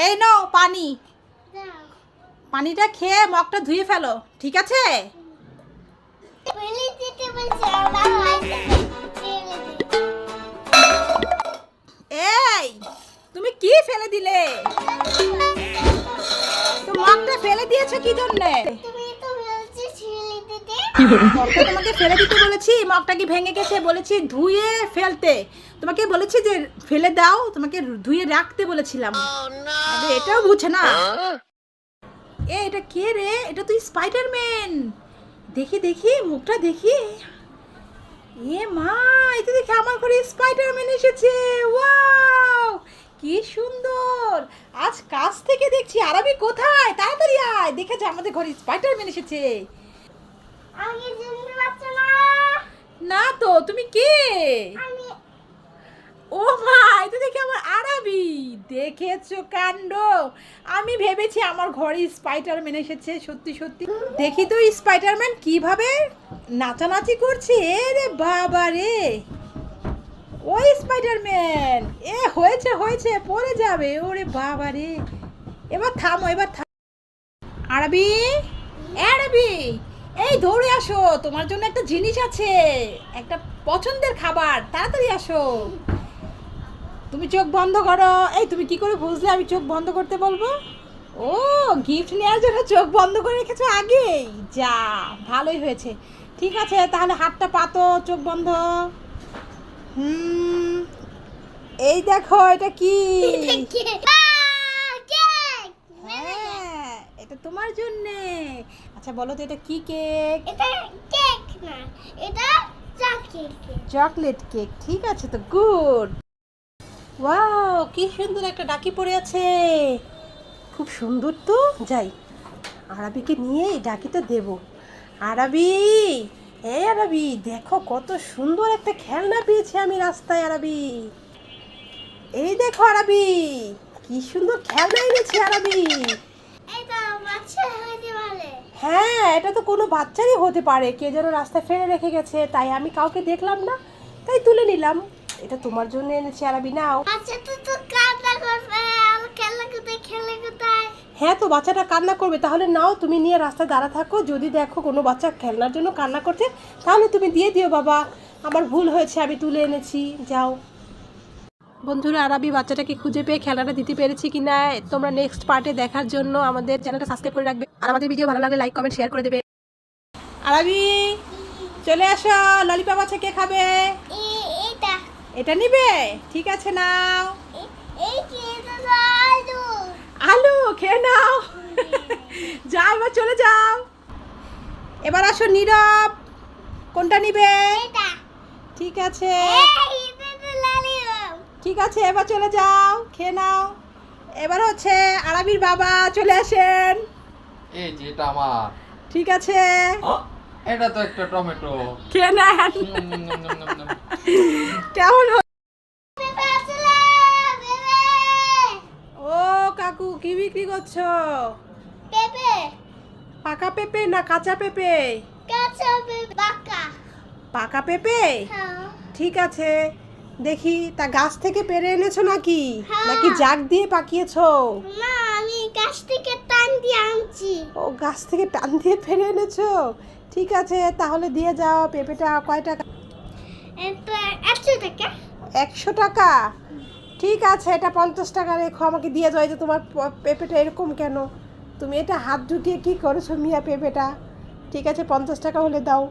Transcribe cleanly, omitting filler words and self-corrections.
এই নাও পানি, পানিটা খেয়ে মুখটা ধুয়ে ফেলো, ঠিক আছে? এই তুমি কি ফেলে দিলে? তো মুখটা ফেলে দিয়েছো কি জন্য? তোমাকে ফেলে দিতে বলেছি? মগটা কি ভেঙে গেছে? বলেছি ধুয়ে ফেলতে, তোমাকে বলেছি যে ফেলে দাও, তোমাকে ধুয়ে রাখতে বলেছিলাম। আরে এটাও বুঝে না। এটা কে রে? এটা তুই স্পাইডারম্যান। দেখি দেখি মুখটা দেখি। এ মা, এটা দেখি আমার ঘরে স্পাইডারম্যান এসেছে। ওয়াও, কি সুন্দর! আজ কাছ থেকে দেখছি। আরবি কোথায়? তাড়াতাড়ি আয়, দেখে যা আমাদের ঘরে স্পাইডারম্যান এসেছে। না তো, তুমি কে? ও মা, এটা দেখে আমার আরবি। দেখেছো কাণ্ড? আমি ভেবেছি আমার ঘরে স্পাইডারম্যান এসেছে। সত্যি সত্যি দেখি তো স্পাইডারম্যান কিভাবে নাচানাচি করছে। রে বাবা রে, ওই স্পাইডারম্যান। হয়েছে হয়েছে, পড়ে যাবে। ওরে বাবা রে, এবার থামো, এবার থামো। আরবি, আরবি, এই দৌড়ে আসো, তোমার জন্য একটা জিনিস আছে, একটা পছন্দের খাবার। তাড়াতাড়ি আসো। তুমি চোখ বন্ধ করো। এই তুমি কি করে বুঝলে আমি চোখ বন্ধ করতে বলবো? ও, গিফট নেওয়ার জন্য চোখ বন্ধ করে রেখেছো আগেই। যা, ভালোই হয়েছে। ঠিক আছে, তাহলে হাতটা পাতো, চোখ বন্ধ। এই দেখো, এটা কি? হ্যাঁ, এটা তোমার জন্যে। আচ্ছা বলো তো, এটা কি কেক? এটা কেক না, এটা চকলেট কেক। চকলেট কেক, ঠিক আছে তো, গুড। ওয়াও, কি সুন্দর একটা ডাকি পড়ে আছে। খুব সুন্দর তো। যাই, আরবিকে নিয়ে এই ডাকিটা দেব। আরবি, এই আরবি, দেখো কত সুন্দর একটা খেলনা পেয়েছি আমি রাস্তায়। আরবি, এই দেখো আরবি, কি সুন্দর খেলনা এনেছি আরবি। এটা বাচ্চা হতে পারে। হ্যাঁ, এটা তো কোনো বাচ্চারই হতে পারে। কে যেন রাস্তায় ফেলে রেখে গেছে, তাই আমি কাউকে দেখলাম না, তাই তুলে নিলাম। এটা তোমার জন্য এনেছি আরবি, নাও। আচ্ছা, তো কান্না করবে, আর খেলা কোথায়, খেলে কোথায়? হ্যাঁ, তো বাচ্চাটা কান্না করবে, তাহলে নাও, তুমি নিয়ে রাস্তায় দাঁড়া থাকো। যদি দেখো কোনো বাচ্চা খেলনার জন্য কান্না করছে, তাহলে তুমি দিয়ে দিও। বাবা, আমার ভুল হয়েছে, আমি তুলে এনেছি, যাও। বন্ধুরা, আরবি বাচ্চাটাকে খুঁজে পেয়ে খেলাটা দিতে পেরেছি কিনা তোমরা নেক্সট পার্টে দেখার জন্য আমাদের চ্যানেলটা সাবস্ক্রাইব করে রাখবে, আর আমাদের ভিডিও ভালো লাগলে লাইক কমেন্ট শেয়ার করে দেবে। আরবি, চলে আসো, ললিপপ আছে, কে খাবে? এটা এটা নিবে? ঠিক আছে, নাও। এই কি? এটা তো আলু। আলু খেয়ে নাও। যাও, এবার চলে যাও। এবার আসো নীরব, কোনটা নিবে? এটা। ঠিক আছে, এটা তো ললিপপ। ঠিক আছে, এবার চলে যাও, খেয়ে নাও। এবার হচ্ছে আরবির বাবা, চলে আসেন। এই যে এটা আমার। ঠিক আছে, এটা তো একটা টমেটো। খেয়ে নেন। নম, নম, নম, নম, নম, নম। কেমন পেঁপে আছে না, পেঁপে। ও কাকু, কি বিক্রি করছো? পেঁপে। পাকা পেঁপে না কাঁচা পেঁপে? কাঁচা পেঁপে। পাকা। পাকা পেঁপে, হ্যাঁ। ঠিক আছে। দেখি, তা গাছ থেকে পেরে এনেছো নাকি, হ্যাঁ। নাকি জাগ দিয়ে পাকিয়েছো? না, আমি গাছ থেকে টান দিয়ে আনছি। ও, গাছ থেকে টান দিয়ে পেরে এনেছো, ঠিক আছে, তাহলে দিয়ে যাও। পেঁপেটা কয় টাকা? এটা 100 টাকা। 100 টাকা, ঠিক আছে, এটা 50 টাকা রেখো, আমাকে দিয়ে যাও। এই যে তোমার পেঁপেটা এরকম কেন? তুমি এটা হাত ঢুকিয়ে কি করেছো মিয়া পেঁপেটা? ঠিক আছে, 50 টাকা হলে দাও।